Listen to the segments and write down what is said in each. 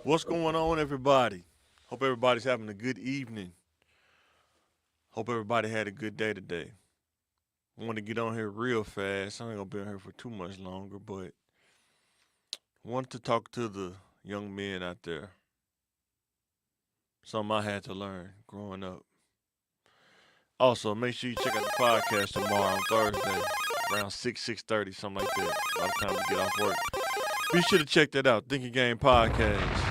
What's going on, everybody? Hope everybody's having a good evening. Hope everybody had a good day today. I want to get on here real fast. I ain't gonna be on here for too much longer, but wanted to talk to the young men out there. Something I had to learn growing up. Also, make sure you check out the podcast tomorrow on Thursday, around 6:30, something like that. By the time we get off work, be sure to check that out. Thinking Game Podcast.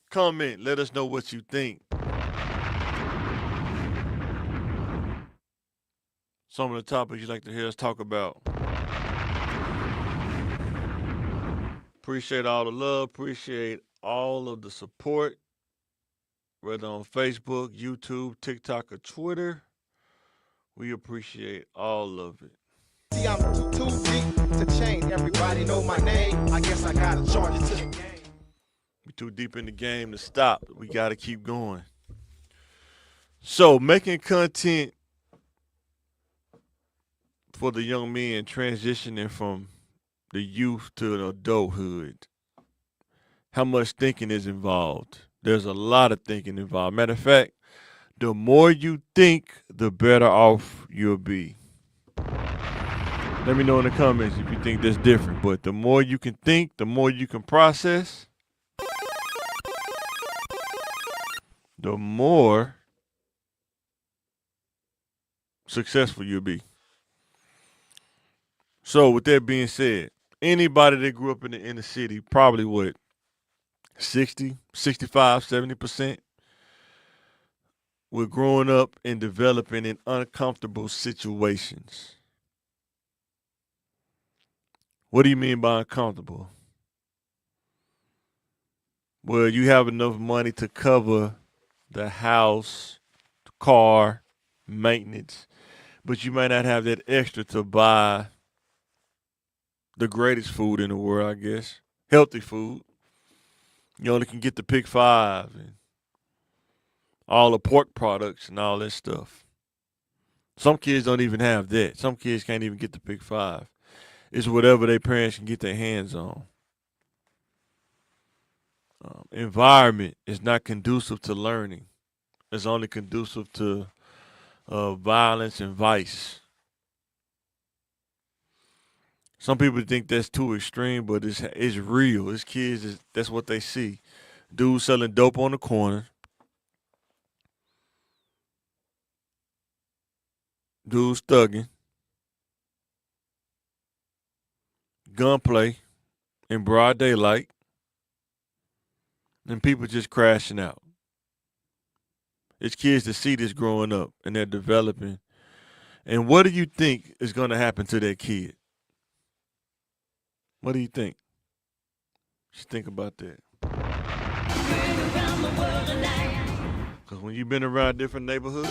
Comment. Let us know what you think. Some of the topics you'd like to hear us talk about. Appreciate all the love. Appreciate all of the support, whether on Facebook, YouTube, TikTok, or Twitter. We appreciate all of it. See, I'm too deep to change. Everybody know my name. I guess I gotta charge it to the game. We too deep in the game to stop. We gotta keep going. So, making content for the young men transitioning from the youth to adulthood. How much thinking is involved? There's a lot of thinking involved. Matter of fact, the more you think, the better off you'll be. Let me know in the comments if you think that's different. But the more you can think, the more you can process, the more successful you'll be. So, with that being said, anybody that grew up in the inner city, probably what, 60, 65, 70%, were growing up and developing in uncomfortable situations. What do you mean by uncomfortable? Well, you have enough money to cover the house, the car, maintenance, but you might not have that extra to buy the greatest food in the world, I guess. Healthy food. You only can get the Pick 5 and all the pork products and all that stuff. Some kids don't even have that. Some kids can't even get the Pick 5. It's whatever their parents can get their hands on. Environment is not conducive to learning. It's only conducive to violence and vice. Some people think that's too extreme, but it's real. It's kids. That's what they see. Dudes selling dope on the corner. Dudes thugging. Gunplay in broad daylight. And people just crashing out. It's kids that see this growing up and they're developing. And what do you think is going to happen to that kid? What do you think? Just think about that. Because when you've been around different neighborhoods,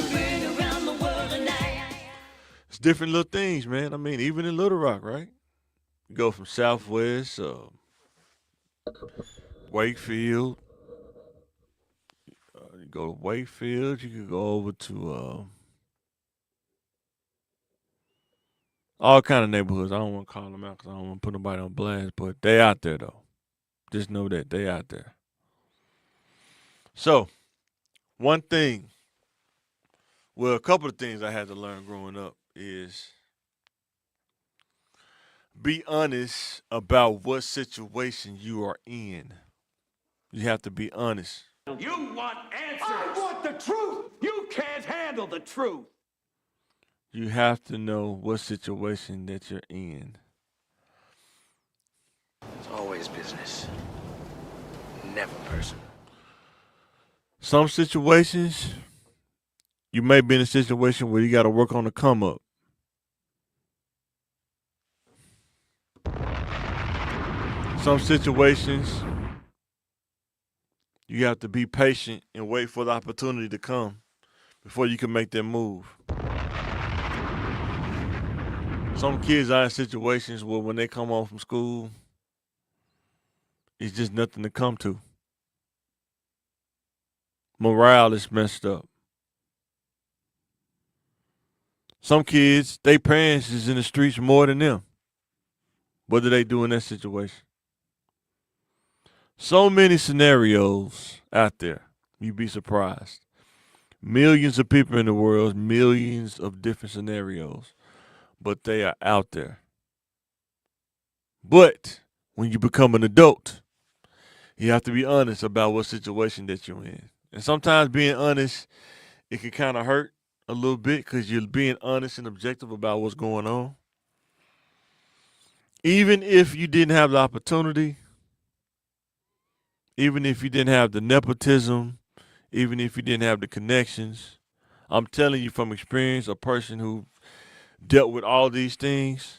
it's different little things, man. I mean, even in Little Rock, right? You go from Southwest, Wakefield. You go to Wakefield. You could go over to all kind of neighborhoods. I don't want to call them out because I don't want to put nobody on blast, but they out there though. Just know that they out there. So, one thing, well, a couple of things I had to learn growing up is be honest about what situation you are in. You have to be honest. You want answers. I want the truth. You can't handle the truth. You have to know what situation that you're in. It's always business, never personal. Some situations, you may be in a situation where you got to work on the come up. Some situations, you have to be patient and wait for the opportunity to come before you can make that move. Some kids are in situations where when they come home from school, it's just nothing to come to. Morale is messed up. Some kids, their parents is in the streets more than them. What do they do in that situation? So many scenarios out there. You'd be surprised. Millions of people in the world, millions of different scenarios, but they are out there. But when you become an adult, you have to be honest about what situation that you're in. And sometimes being honest, it can kind of hurt a little bit because you're being honest and objective about what's going on. Even if you didn't have the opportunity, even if you didn't have the nepotism, even if you didn't have the connections, I'm telling you from experience, a person who dealt with all these things,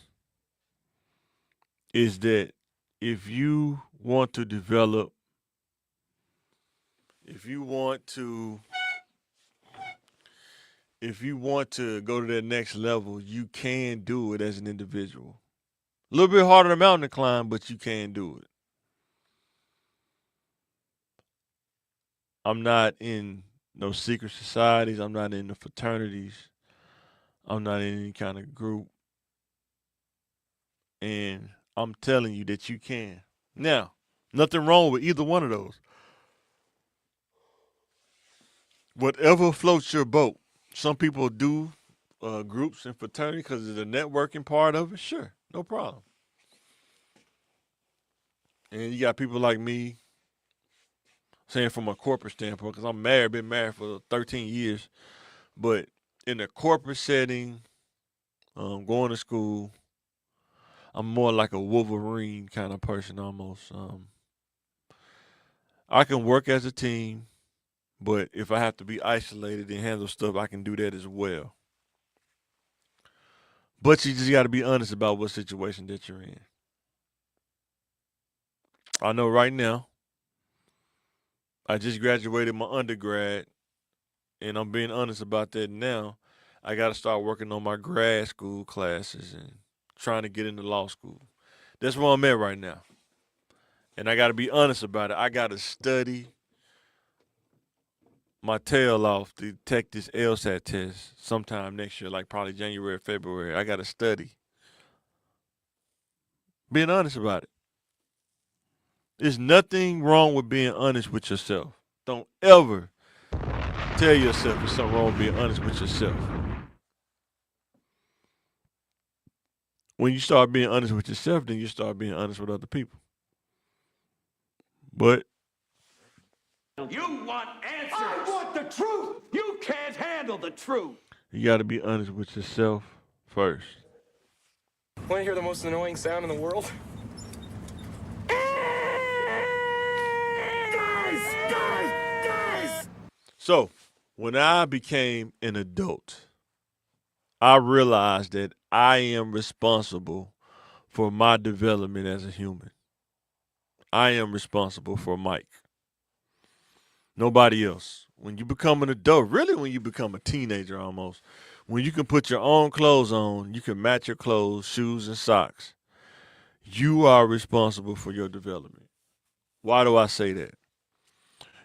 is that if you want to develop, if you want to go to that next level, you can do it as an individual. A little bit harder than mountain to climb, but you can do it. I'm not in no secret societies. I'm not in the fraternities. I'm not in any kind of group. And I'm telling you that you can. Now, nothing wrong with either one of those. Whatever floats your boat. Some people do groups and fraternity because of the networking part of it. Sure, no problem. And you got people like me saying from a corporate standpoint, because I'm married, been married for 13 years, but in a corporate setting, going to school, I'm more like a Wolverine kind of person almost. I can work as a team, but if I have to be isolated and handle stuff, I can do that as well. But you just got to be honest about what situation that you're in. I know right now, I just graduated my undergrad, and I'm being honest about that now. I got to start working on my grad school classes and trying to get into law school. That's where I'm at right now. And I got to be honest about it. I got to study my tail off to take this LSAT test sometime next year, like probably January, February. I got to study. Being honest about it. There's nothing wrong with being honest with yourself. Don't ever tell yourself there's something wrong with being honest with yourself. When you start being honest with yourself, then you start being honest with other people. But You want answers. I want the truth. You can't handle the truth. you got to be honest with yourself first. Want to hear the most annoying sound in the world? Guys! So, when I became an adult, I realized that I am responsible for my development as a human. I am responsible for Mike. Nobody else. When you become an adult, really when you become a teenager almost, when you can put your own clothes on, you can match your clothes, shoes, and socks, you are responsible for your development. Why do I say that?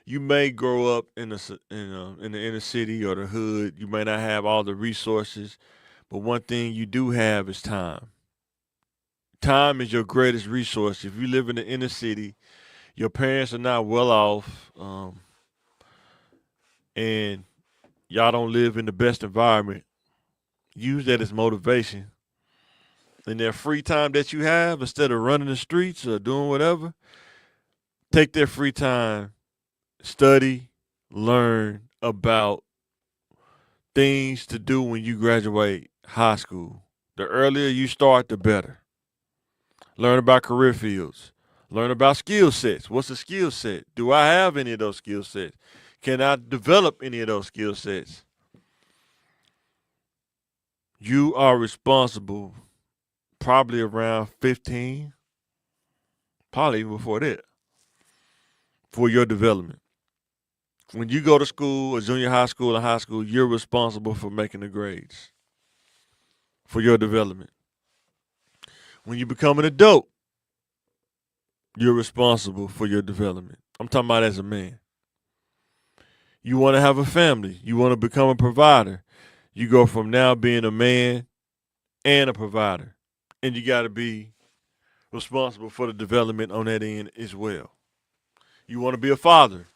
You may grow up in the inner city or the hood. You may not have all the resources, but one thing you do have is time. Time is your greatest resource. If you live in the inner city, your parents are not well off, and y'all don't live in the best environment. Use that as motivation. In that free time that you have, instead of running the streets or doing whatever, take that free time, study, learn about things to do when you graduate high school. The earlier you start, the better. Learn about career fields. Learn about skill sets. What's a skill set? Do I have any of those skill sets? Can I develop any of those skill sets? You are responsible probably around 15, probably even before that, for your development. When you go to school, or junior high school, or high school, you're responsible for making the grades for your development. When you become an adult, you're responsible for your development. I'm talking about as a man. You want to have a family. You want to become a provider. You go from now being a man and a provider. And you got to be responsible for the development on that end as well. You want to be a father,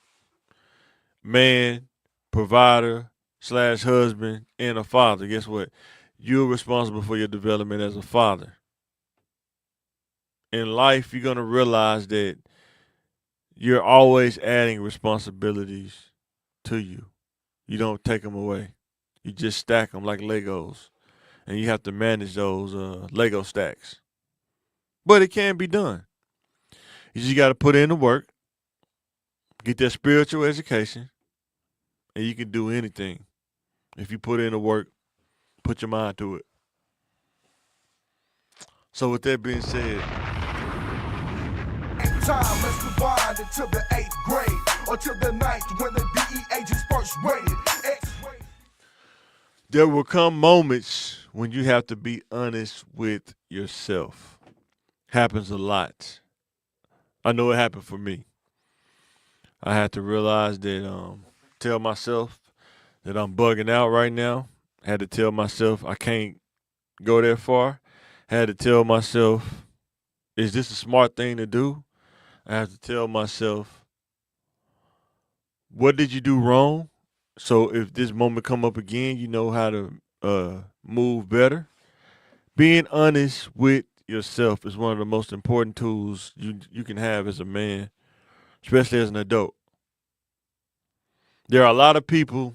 man, provider / husband, and a father. Guess what? You're responsible for your development as a father. In life, you're going to realize that you're always adding responsibilities to you. You don't take them away. You just stack them like Legos. And you have to manage those Lego stacks. But it can be done. You just got to put in the work, get that spiritual education, and you can do anything. If you put in the work, put your mind to it. So with that being said, time, let's rewind until the 8th grade or till the 9th when the DE agents first raided. there will come moments when you have to be honest with yourself. Happens a lot. I know it happened for me. I had to realize that, tell myself that I'm bugging out right now. Had to tell myself I can't go that far. Had to tell myself, is this a smart thing to do? I have to tell myself, what did you do wrong? So if this moment come up again, you know how to move better. Being honest with yourself is one of the most important tools you can have as a man, especially as an adult. There are a lot of people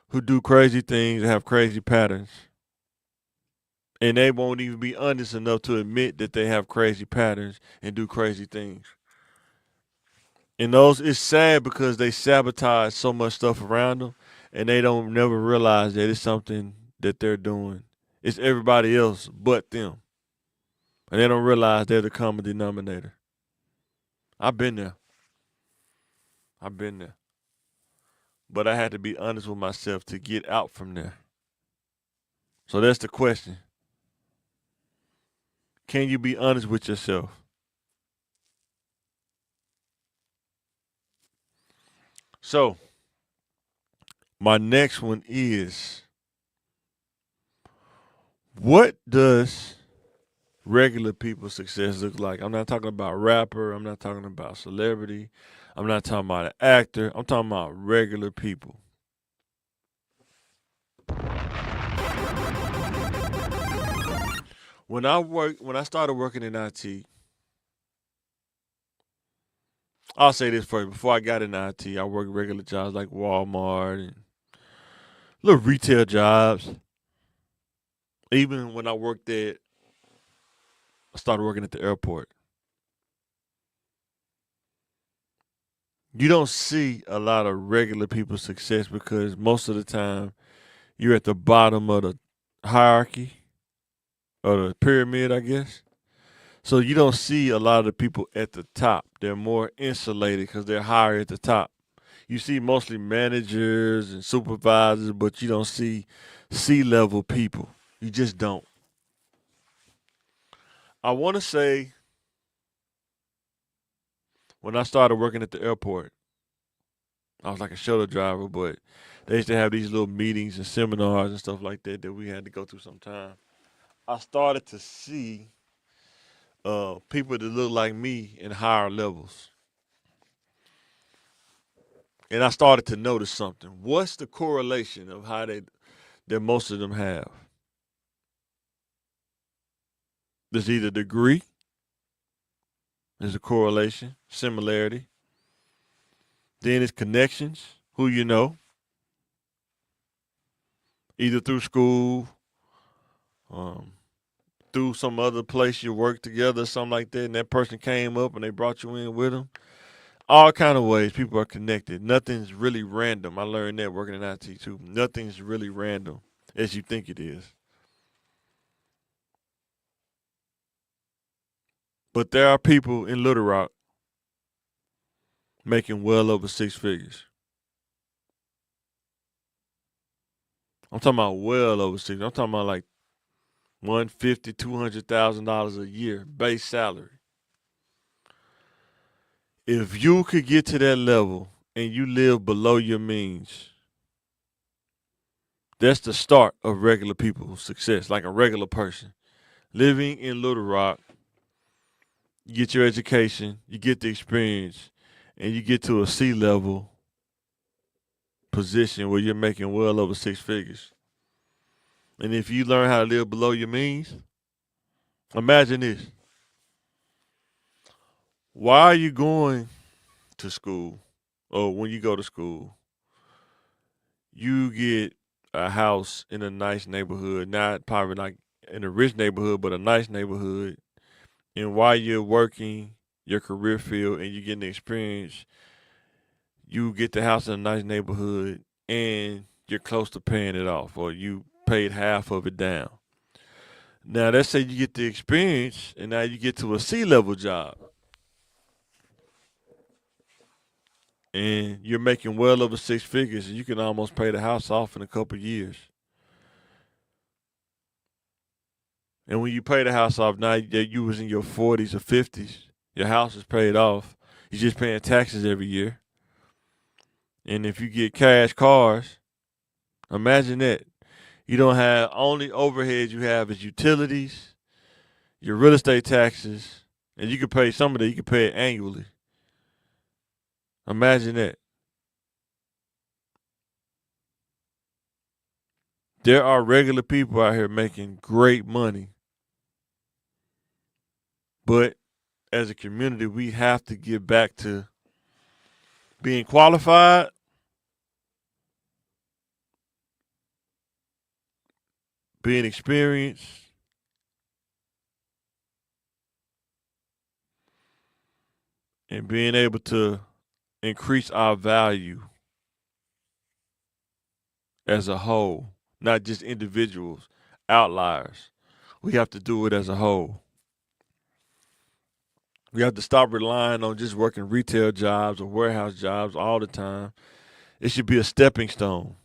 who do crazy things and have crazy patterns, and they won't even be honest enough to admit that they have crazy patterns and do crazy things. And those, it's sad because they sabotage so much stuff around them, and they don't never realize that it's something that they're doing. It's everybody else but them, and they don't realize they're the common denominator. I've been there. I've been there. But I had to be honest with myself to get out from there. So that's the question. Can you be honest with yourself? So, my next one is, what does regular people's success look like? I'm not talking about rapper. I'm not talking about celebrity. I'm not talking about an actor. I'm talking about regular people. When I started working in IT, I'll say this first. Before I got in IT, I worked regular jobs like Walmart and little retail jobs. Even when I started working at the airport. You don't see a lot of regular people's success because most of the time you're at the bottom of the hierarchy or the pyramid, I guess. So you don't see a lot of the people at the top. They're more insulated because they're higher at the top. You see mostly managers and supervisors, but you don't see C-level people. You just don't. I want to say when I started working at the airport, I was like a shuttle driver, but they used to have these little meetings and seminars and stuff like that we had to go through sometime. I started to see people that look like me in higher levels. And I started to notice something. What's the correlation of how that most of them have? There's either degree, there's a correlation, similarity. Then it's connections, who you know, either through school, through some other place you work together, something like that, and that person came up and they brought you in with them. All kind of ways people are connected. Nothing's really random. I learned that working in IT too. Nothing's really random as you think it is. But there are people in Little Rock making well over 6 figures. I'm talking about well over 6. I'm talking about like $150,000, $200,000 a year base salary. If you could get to that level and you live below your means, that's the start of regular people's success, like a regular person. Living in Little Rock, you get your education, you get the experience, and you get to a C-level position where you're making well over 6 figures. And if you learn how to live below your means, imagine this. Why are you going to school? Or when you go to school, you get a house in a nice neighborhood, not probably like in a rich neighborhood, but a nice neighborhood. And while you're working your career field and you're getting the experience, you get the house in a nice neighborhood and you're close to paying it off, or you paid half of it down. Now, let's say you get the experience and now you get to a C-level job. And you're making well over 6 figures, and you can almost pay the house off in a couple of years. And when you pay the house off, now that you was in your 40s or 50s, your house is paid off. You're just paying taxes every year. And if you get cash cars, imagine that. You don't have, only overhead you have is utilities, your real estate taxes, and you can pay some of that, you can pay it annually. Imagine that. There are regular people out here making great money. But as a community, we have to get back to being qualified, being experienced, and being able to increase our value as a whole, not just individuals, outliers. We have to do it as a whole. We have to stop relying on just working retail jobs or warehouse jobs all the time. It should be a stepping stone.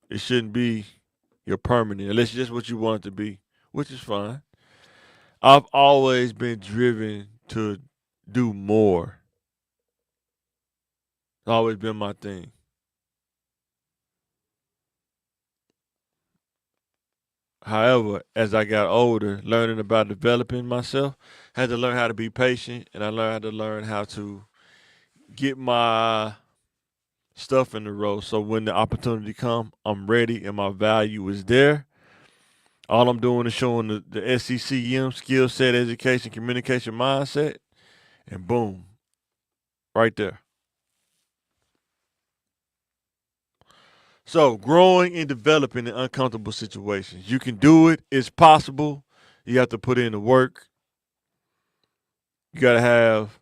It shouldn't be your permanent, unless it's just what you want it to be, which is fine. I've always been driven to do more. It's always been my thing. However, as I got older, learning about developing myself, I had to learn how to be patient, and I had to learn how to get my stuff in the row. So when the opportunity comes, I'm ready and my value is there. All I'm doing is showing the SCCM, skill set, education, communication, mindset, and boom, right there. So growing and developing in uncomfortable situations. You can do it. It's possible. You have to put in the work. You got to have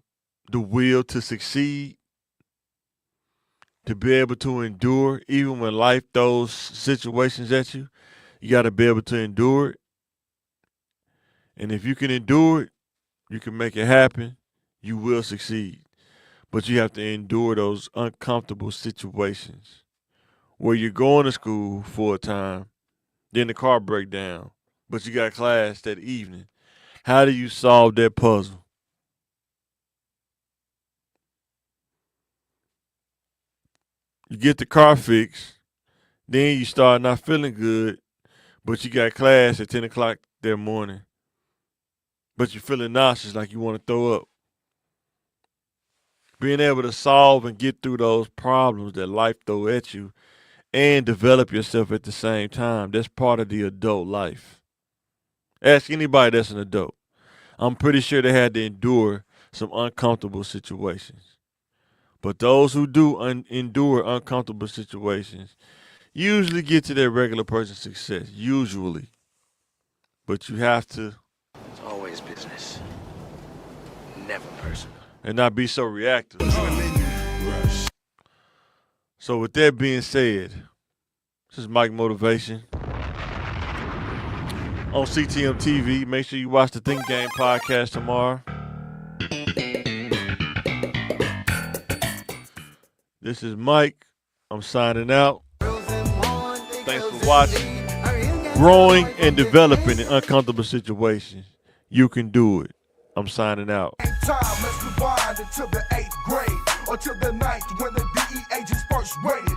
the will to succeed, to be able to endure, even when life throws situations at you. You got to be able to endure it. And if you can endure it, you can make it happen. You will succeed. But you have to endure those uncomfortable situations where you're going to school full time, then the car break down, but you got class that evening. How do you solve that puzzle? You get the car fixed, then you start not feeling good, but you got class at 10 o'clock that morning, but you're feeling nauseous like you want to throw up. Being able to solve and get through those problems that life throw at you and develop yourself at the same time, that's part of the adult life. Ask anybody that's an adult. I'm pretty sure they had to endure some uncomfortable situations. But those who do endure uncomfortable situations usually get to their regular person success, usually. But you have to. It's always business, never personal. And not be so reactive. So with that being said, this is Mike Motivation on CTM TV. Make sure you watch the Think Game podcast tomorrow. This is Mike. I'm signing out. Thanks for watching. Growing and developing in uncomfortable situations. You can do it. I'm signing out. Time, let's rewind until the 8th grade or till the 9th when the DE agents first raided.